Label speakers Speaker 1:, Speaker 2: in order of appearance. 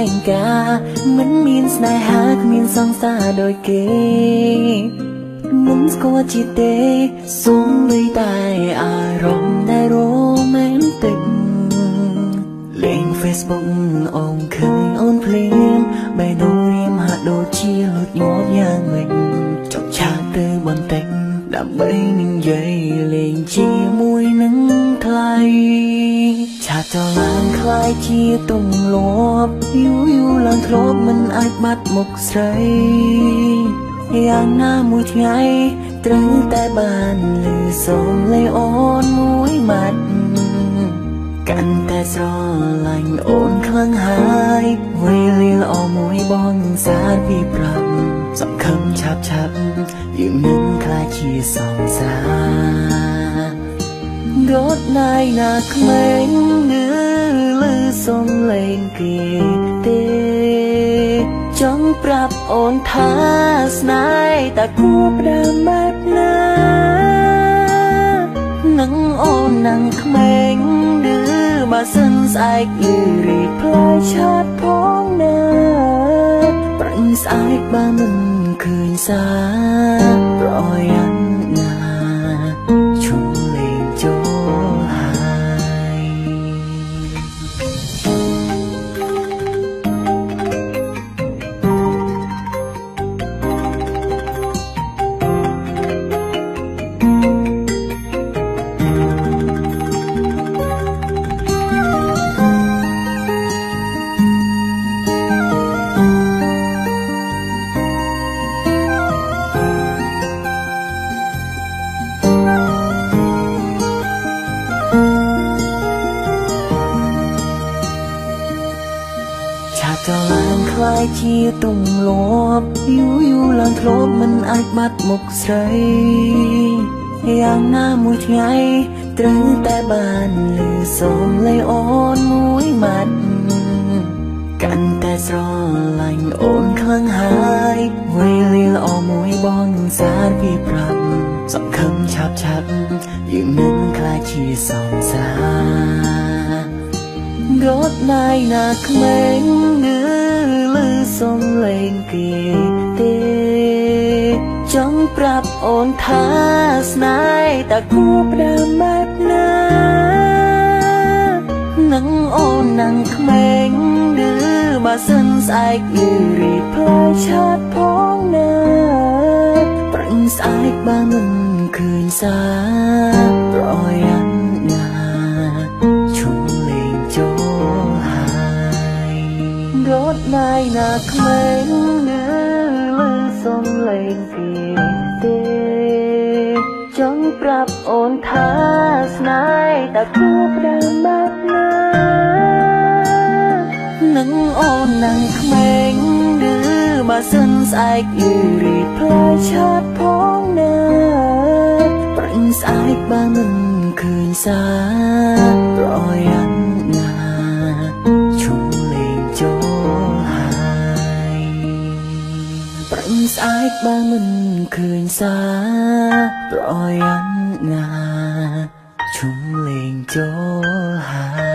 Speaker 1: ងការមិនមានស្នេហាគ្មានសង្សារដូចគេមិនស្គាល់ជាទេសូមលុយតែអារម្មណ៍ដែលរ៉ូមែនទិកលេង Facebook អូនឃើញអូនភ្លាមបេះដូងរៀមហាក់ដូចជាលូតញាប់យ៉ាងវិញចុចឆាតទៅបន្តិចដើម្បីនឹងយាយលេងជាមួយនឹងថ្លៃឆាតចោលឡើងคล้ายជាទម្លាប់យូរឡើងធ្លាប់មិនអាចបាត់មុខស្រីយ៉ាងណាមួយថ្ងៃត្រូវតែបានឮសំឡេងអូនមួយម៉ាត់កាន់តែស្រឡាញ់អូនខ្លាំងហើយវេលាល្អមួយបងសារពីប្រាប់សង្ឃឹមឆាប់យើងនឹងក្លាយជាសង្សាររត់ណាយណាក្មេងនៅលើសំឡេងគេទេចង់ប្រាប់អូនថាស្នេហ៍តែគួរផ្ដើមបែបណានឹងអូននឹងក្មេងឬបើសិនស្អែកឬរីផ្លាយឆាតផងណាប្រាញ់ស្អែកបើមិនឃើញសារប្រយ័ត្នណាឈុំលេងចូលហើយចោលឡើងคล้ายជាទម្លាប់យូរឡើងធ្លាប់មិនអាចបាត់មុខស្រីយ៉ាងណាមួយថ្ងៃត្រូវតែបានឮសំឡេងអូនមួយម៉ាត់កាន់តែស្រឡាញ់អូនខ្លាំងហើយវេលាល្អមួយបងសារពីប្រាប់សង្ឃឹមឆាប់យើងនឹងក្លាយជាសង្សាររត់ណាយណាក្មេងនៅលើសំឡេងគេទេចង់ប្រាប់អូនថាស្នេហ៍តែគួរផ្ដើមបែបណានឹងអូននឹងក្មេងឬបើសិនស្អែកឬរីផ្លាយឆាតផងណាប្រាញ់ស្អែកបើមិនឃើញសារប្រយ័ត្នណាឈុំលេងចូលហើយរត់ណាយណាក្មេងនៅលើសំឡេងគេទេចង់ប្រាប់អូនថាស្នេហ៍តែគួរផ្ដើមបែបណានឹងអូននឹងក្មេងឬបើសិនស្អែកឬរីផ្លាយឆាតផងណាប្រាញ់ស្អែកបើមិនឃើញសារប្រយ័ត្នណាឈុំលេងចូលហើយប្រាញ់ស្អែកបើមិនឃើញសារប្រយ័ត្នណាឈុំលេងចូលហើយ